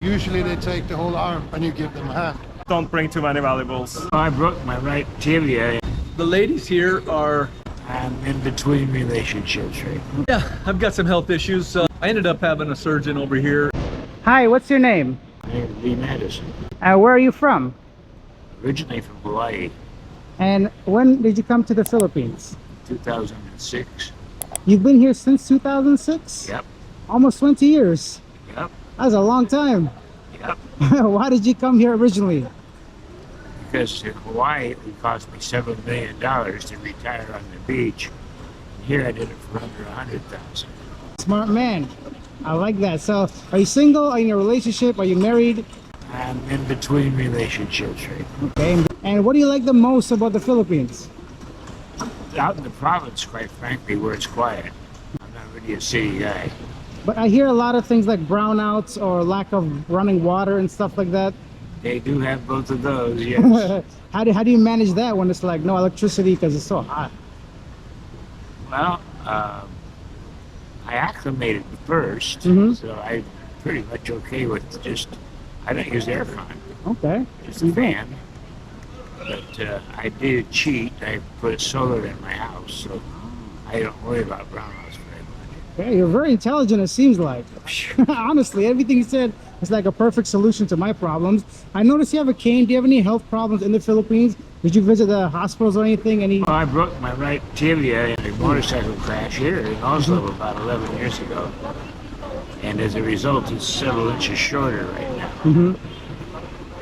Usually they take the whole arm and you give them a hand. Don't bring too many valuables. I broke my right tibia. The ladies here are... I'm in between relationships right now. Yeah, I've got some health issues. I ended up having a surgeon over here. Hi, what's your name? My name is Lee Madison. Where are you from? Originally from Hawaii, And when did you come to the Philippines? 2006. You've been here since 2006? Yep, Almost 20 years. yep, That's a long time. yep. Why did you come here originally? Because in Hawaii, it would cost me $7 million to retire on the beach. Here I did it for under 100,000. Smart man. I like that. So, are you single? Are you in a relationship? Are you married? I'm in between relationships right now. Okay. And what do you like the most about the Philippines? Out in the province, quite frankly, where it's quiet. I'm not really a city guy. But I hear a lot of things like brownouts or lack of running water and stuff like that. They do have both of those, yes. How do you manage that when it's like no electricity because it's so hot? Well, I acclimated first, Mhm. so I'm pretty much okay with just, I don't use aircon, Okay. just a fan. But I did cheat. I put solar in my house, so I don't worry about brownouts very much. Okay, you're very intelligent, it seems like. Honestly, everything you said is like a perfect solution to my problems. I noticed you have a cane. Do you have any health problems in the Philippines? Did you visit the hospitals or anything? Well, I broke my right tibia in a motorcycle crash here in Oslo about 11 years ago. And as a result, it's several inches shorter right now. Mm-hmm.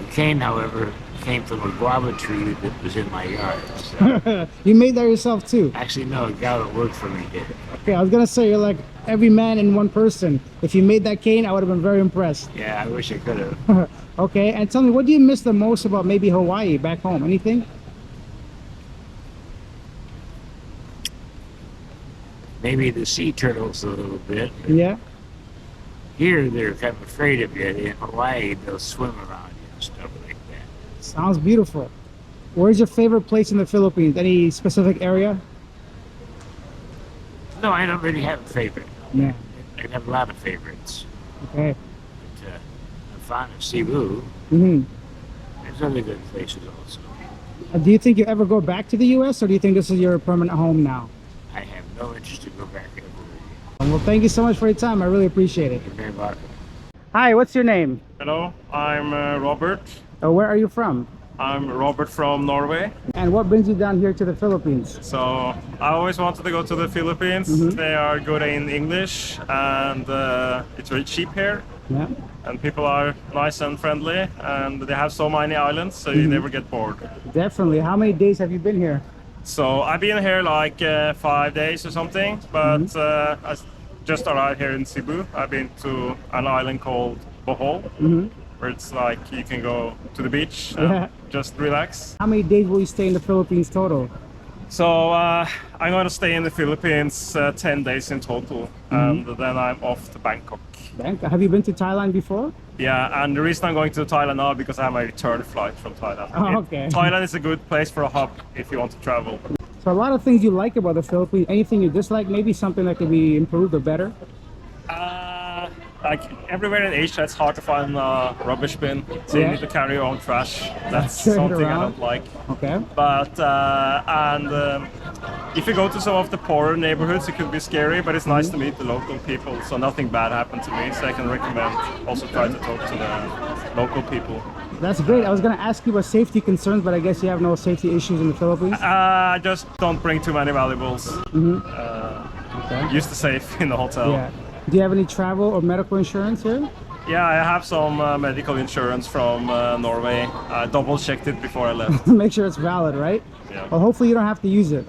The cane, however, came from a guava tree that was in my yard. So. You made that yourself too? Actually, no, a guy that worked for me did it. Okay, I was gonna say you're like every man in one person. If you made that cane, I would have been very impressed. Yeah, I wish I could have. Okay, and tell me, what do you miss the most about maybe Hawaii back home? Anything? Maybe the sea turtles a little bit. But Yeah. here, they're kind of afraid of you. In Hawaii, they'll swim around you and stuff like that. Sounds beautiful. Where's your favorite place in the Philippines? Any specific area? No, I don't really have a favorite. Yeah. I have a lot of favorites. Okay. But, I'm fond of Cebu. Mm-hmm. There's other good places also. Do you think you ever go back to the U.S. or do you think this is your permanent home now? I have no interest to go back ever again. Well, thank you so much for your time. I really appreciate it. You're very welcome. Hi, what's your name? Hello, I'm Robert. Where are you from? I'm Robert from Norway. And what brings you down here to the Philippines? So I always wanted to go to the Philippines. They are good in English and it's very cheap here. Yeah. And people are nice and friendly and they have so many islands so you never get bored. Definitely. How many days have you been here? So I've been here like 5 days or something, but I just arrived here in Cebu. I've been to an island called Bohol, where it's like you can go to the beach and just relax. How many days will you stay in the Philippines total? So I'm going to stay in the Philippines 10 days in total, and then I'm off to Bangkok. Have you been to Thailand before? Yeah, and the reason I'm going to Thailand now because I have my return flight from Thailand. Oh, okay. Thailand is a good place for a hub if you want to travel. So a lot of things you like about the Philippines. Anything you dislike? Maybe something that could be improved or better? Like everywhere in Asia, it's hard to find a rubbish bin, so you need to carry your own trash. That's Carry it something I around. don't like. Okay. But if you go to some of the poorer neighborhoods, it could be scary, but it's nice to meet the local people, so nothing bad happened to me. So I can recommend also try to talk to the local people. That's great. I was going to ask you about safety concerns, but I guess you have no safety issues in the Philippines? Just don't bring too many valuables. Okay. Use the safe in the hotel. Yeah. Do you have any travel or medical insurance here? Yeah, I have some medical insurance from Norway. I double-checked it before I left. Make sure it's valid, right? Yeah. Well, hopefully you don't have to use it.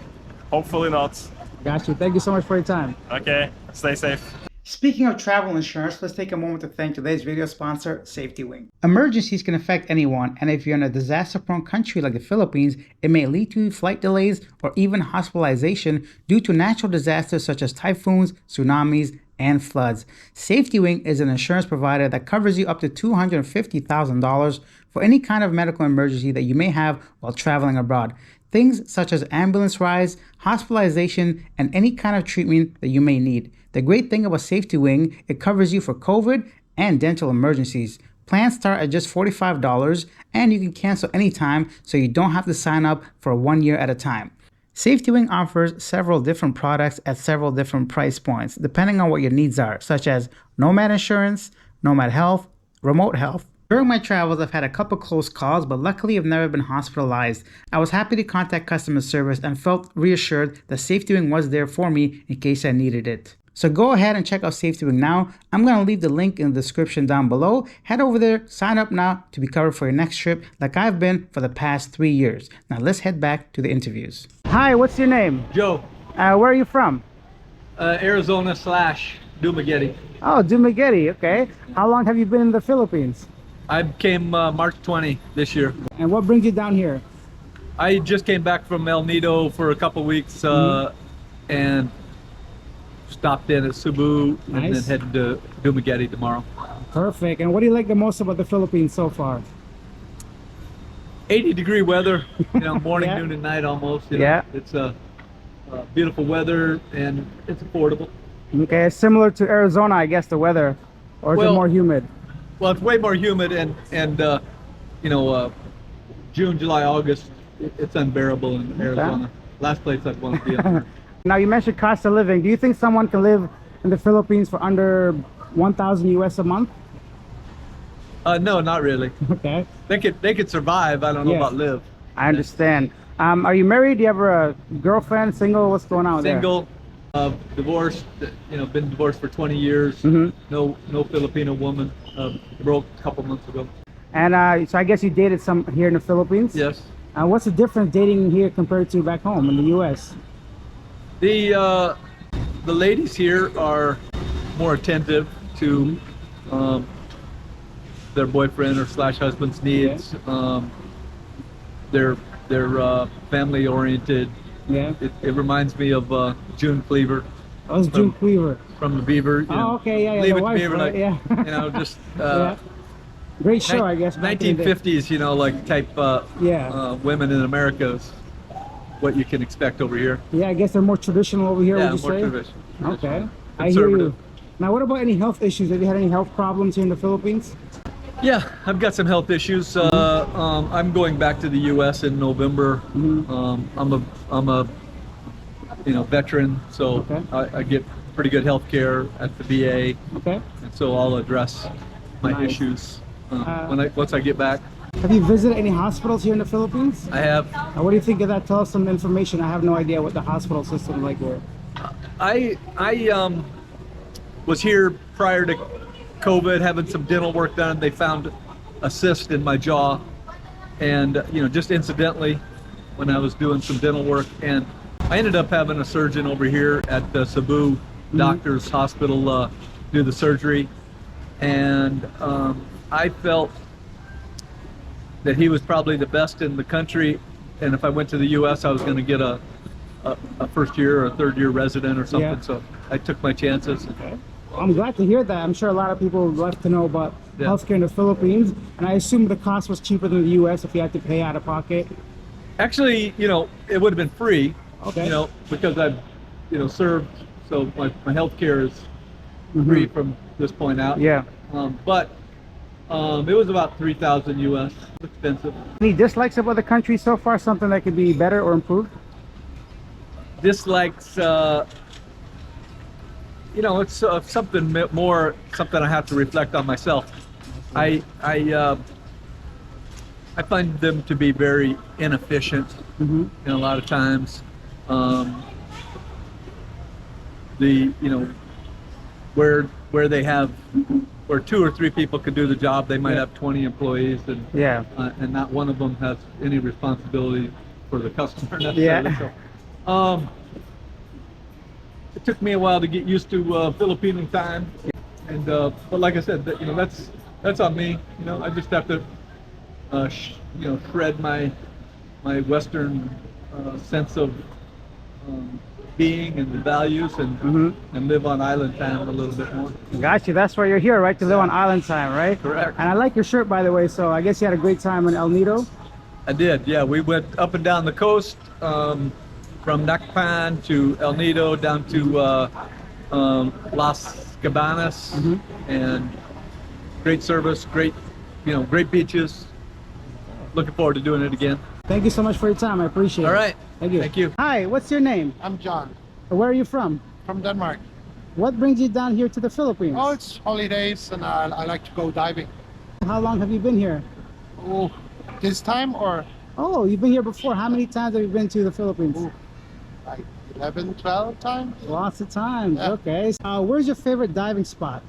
Hopefully not. Got you. Thank you so much for your time. Okay, stay safe. Speaking of travel insurance, let's take a moment to thank today's video sponsor, Safety Wing. Emergencies can affect anyone, and if you're in a disaster-prone country like the Philippines, it may lead to flight delays or even hospitalization due to natural disasters such as typhoons, tsunamis, and floods. Safety Wing is an insurance provider that covers you up to $250,000 for any kind of medical emergency that you may have while traveling abroad. Things such as ambulance rides, hospitalization, and any kind of treatment that you may need. The great thing about Safety Wing, it covers you for COVID and dental emergencies. Plans start at just $45 and you can cancel anytime, so you don't have to sign up for 1 year at a time. Safety Wing offers several different products at several different price points, depending on what your needs are, such as Nomad Insurance, Nomad Health, Remote Health. During my travels, I've had a couple close calls, but luckily I've never been hospitalized. I was happy to contact customer service and felt reassured that Safety Wing was there for me in case I needed it. So go ahead and check out Safety Wing now. I'm going to leave the link in the description down below. Head over there, sign up now to be covered for your next trip like I've been for the past 3 years. Now let's head back to the interviews. Hi, what's your name? Joe, Where are you from? Arizona/Dumaguete. Oh, Dumaguete, okay. How long have you been in the Philippines? I came March 20 this year. And what brings you down here? I just came back from El Nido for a couple weeks and stopped in at Cebu and then Nice. headed to Dumaguete tomorrow. Perfect. And what do you like the most about the Philippines so far? 80-degree weather, morning, Yeah. noon, and night almost. you know. Yeah. It's beautiful weather and it's affordable. Okay, it's similar to Arizona, I guess, the weather. Or is it Well- more humid? Well, it's way more humid and June, July, August, it's unbearable in Arizona. Last place I'd want to be in. Now, you mentioned cost of living. Do you think someone can live in the Philippines for under 1,000 US a month? No, not really. Okay, They could survive. I don't know Yeah. about live. I understand. Are you married? Do you have a girlfriend, single? What's going on there? Single, divorced. Been divorced for 20 years. Mhm. No Filipino woman. Broke a couple months ago. And so I guess you dated some here in the Philippines? Yes. What's the difference dating here compared to back home in the US? The ladies here are more attentive to their boyfriend or / husband's needs. They're family oriented. Yeah. It reminds me of June Cleaver Oh, it's June Cleaver. from the Beaver. Oh, okay, yeah, Leave the it wife, to Beaver, right? like, Yeah. just Yeah. Great show, I guess. back in the day. 1950s, like type Yeah. women in America is what you can expect over here. Yeah, I guess they're more traditional over here, Yeah, would you more say? traditional. Okay. I hear you. Conservative. Now, what about any health issues? Have you had any health problems here in the Philippines? Yeah, I've got some health issues. I'm going back to the U.S. in November. I'm a veteran, so Okay. I get pretty good health care at the VA, Okay. and so I'll address my Nice. issues once I get back. Have you visited any hospitals here in the Philippines? I have. What do you think of that? Tell us some information. I have no idea what the hospital system is like here. I was here prior to COVID, having some dental work done. They found a cyst in my jaw, and just incidentally, when I was doing some dental work, and I ended up having a surgeon over here at the Cebu Doctors Hospital do the surgery, and I felt that he was probably the best in the country, and if I went to the U.S., I was going to get a first year or a third year resident or something. Yeah. So I took my chances. I'm glad to hear that. I'm sure a lot of people would love to know about Yeah. healthcare in the Philippines, and I assume the cost was cheaper than the U.S. if you had to pay out of pocket. Actually, it would have been free. Okay. Because I've served, so my health care is free from this point out. Yeah. But it was about 3,000 US. Expensive. Any dislikes of other countries so far? Something that could be better or improved? Dislikes, it's something more, something I have to reflect on myself. I find them to be very inefficient, and a lot of times. Where they have, where 2 or 3 people could do the job, they might have 20 employees, and Yeah. and not one of them has any responsibility for the customer necessarily. Yeah. So, it took me a while to get used to Filipino time, and but like I said, that's on me. I just have to shred my Western sense of being and the values, and live on island time a little bit more. Gotcha. That's why you're here, right? To live on island time, right? Correct. And I like your shirt, by the way. So I guess you had a great time in El Nido. I did, yeah. We went up and down the coast, from Nakpan to El Nido down to Las Cabanas, and great service, great great beaches. Looking forward to doing it again. Thank you so much for your time. I appreciate it. All right. Thank you. Thank you. Hi, what's your name? I'm John Where are you from? from Denmark. What brings you down here to the Philippines? Oh, it's holidays and I like to go diving. How long have you been here? Oh, this time or Oh, you've been here before. How many times have you been to the Philippines? Ooh. like 11, 12 times? Lots of times. Yeah. Okay. Where's your favorite diving spot?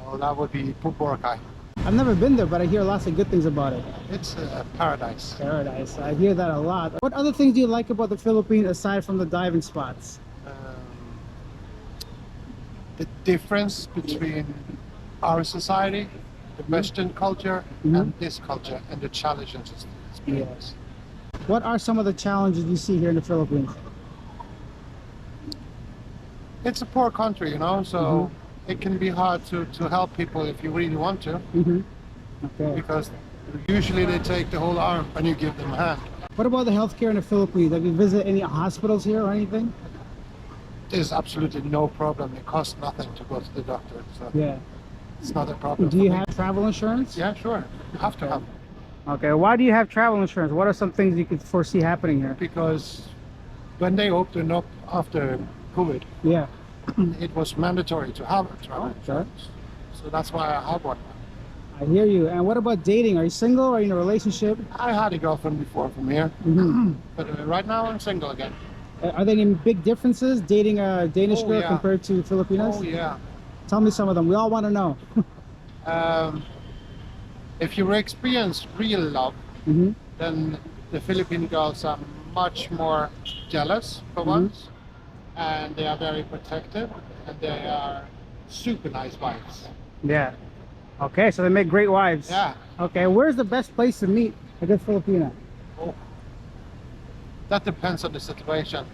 Oh, that would be Boracay. I've never been there, but I hear lots of good things about it. It's a paradise. Paradise. I hear that a lot. What other things do you like about the Philippines aside from the diving spots? The difference between our society, the Western culture, and this culture, and the challenges it's Yes. What are some of the challenges you see here in the Philippines? It's a poor country, so it can be hard to help people if you really want to, Okay. because usually they take the whole arm and you give them a hand. What about the healthcare in the Philippines? Have you visited any hospitals here or anything? There's absolutely no problem. It costs nothing to go to the doctor, so Yeah. it's not a problem. Do for you me. have travel insurance? Yeah, sure. You have to have it, Okay. Why do you have travel insurance? What are some things you could foresee happening here? because when they opened up after COVID, Yeah. it was mandatory to have a travel sure. insurance. So that's why I have one. I hear you. And what about dating? Are you single? Are you in a relationship? I had a girlfriend before from here, but right now I'm single again. Are there any big differences dating a Danish Oh, girl yeah. compared to Filipinas? Oh yeah. Tell me some of them. We all want to know. If you experience real love, then the Philippine girls are much more jealous for once, and they are very protective, and they are super nice wives. Yeah. Okay, so they make great wives. Yeah. Okay, where's the best place to meet a good Filipina? That depends on the situation.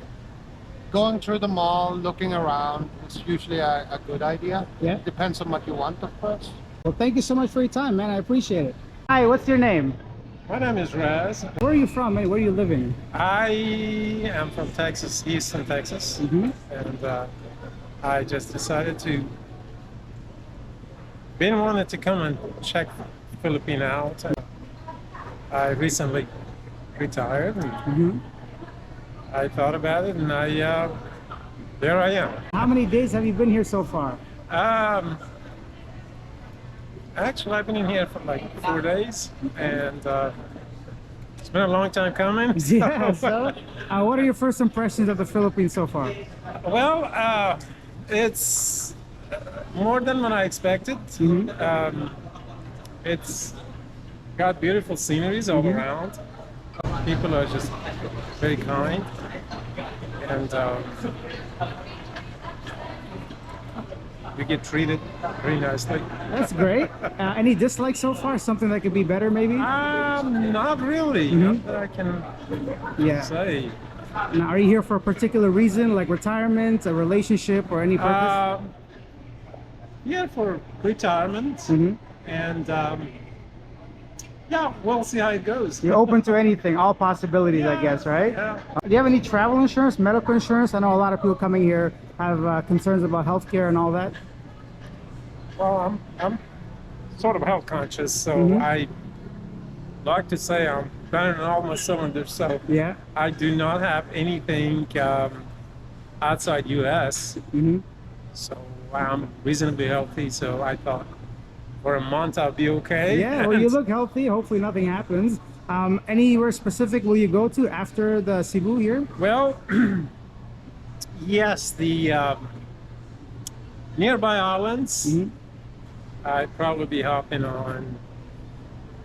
Going through the mall, looking around, is usually a good idea. Yeah. Depends on what you want, of course. Well, thank you so much for your time, man. I appreciate it. Hi, what's your name? My name is Raz. Where are you from, man? Where are you living? I am from Texas, Houston, Texas, and I just decided to. Been wanting to come and check Philippines out. I recently retired, and I thought about it, and there I am. How many days have you been here so far? Actually, I've been in here for like 4 days, and it's been a long time coming. Yeah, so what are your first impressions of the Philippines so far? Well, it's more than what I expected. It's got beautiful sceneries all around. People are just very kind, and we get treated very nicely. That's great. Any dislikes so far? Something that could be better, maybe? Not really. Not that I can say. Now, are you here for a particular reason, like retirement, a relationship, or any purpose? Yeah, for retirement, and yeah, we'll see how it goes. You're open to anything, all possibilities, I guess, right? Yeah. Do you have any travel insurance, medical insurance? I know a lot of people coming here have concerns about healthcare and all that. Well, I'm sort of health conscious, so I like to say I'm running on all my cylinders. So Yeah. I do not have anything outside U.S. So I'm reasonably healthy. So I thought for a month I'll be okay. Yeah, well, you look healthy. Hopefully nothing happens. Anywhere specific will you go to after the Cebu here? Well, yes, the nearby islands. I'd probably be hopping on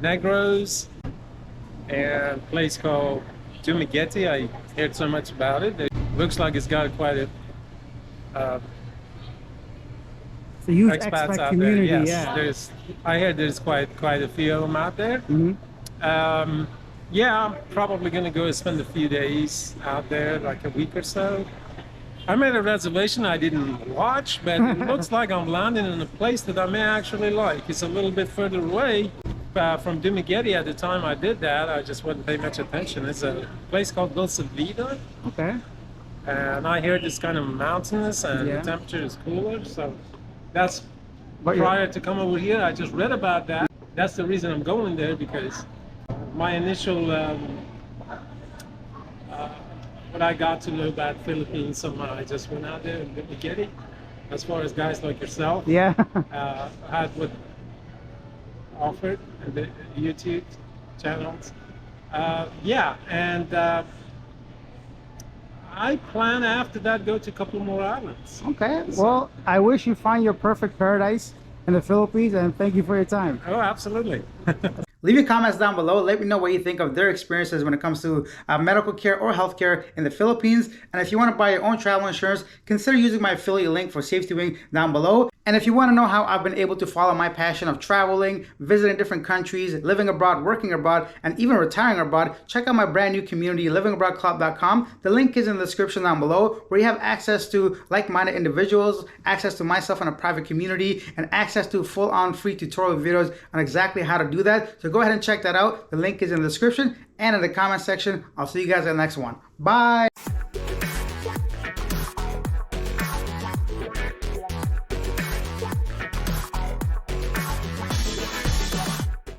Negros and a place called Dumaguete. I heard so much about it. It looks like it's got quite a It's a huge expats expat out community, there. Yes, yeah. I heard there's quite a few of them out there. Yeah, I'm probably gonna go spend a few days out there, like a week or so. I made a reservation I didn't watch, but it looks like I'm landing in a place that I may actually like. It's a little bit further away from Dumaguete. At the time I did that, I just wouldn't pay much attention. It's a place called Dulce Vida. Okay. And I heard it's kind of mountainous and Yeah. the temperature is cooler. So that's But prior to come over here. I just read about that. that's the reason I'm going there, because my initial what I got to know about Philippines, somehow I just went out there and didn't get it. As far as guys like yourself, Yeah. had what offered and the YouTube channels. Yeah, and I plan after that go to a couple more islands. Okay. Well, I wish you find your perfect paradise in the Philippines, and thank you for your time. Oh, absolutely. Leave your comments down below. Let me know what you think of their experiences when it comes to medical care or healthcare in the Philippines. And if you want to buy your own travel insurance, consider using my affiliate link for Safety Wing down below. And if you want to know how I've been able to follow my passion of traveling, visiting different countries, living abroad, working abroad, and even retiring abroad, check out my brand new community, livingabroadclub.com. The link is in the description down below, where you have access to like-minded individuals, access to myself in a private community, and access to full-on free tutorial videos on exactly how to do that. So go ahead and check that out. The link is in the description and in the comment section. I'll see you guys in the next one. Bye.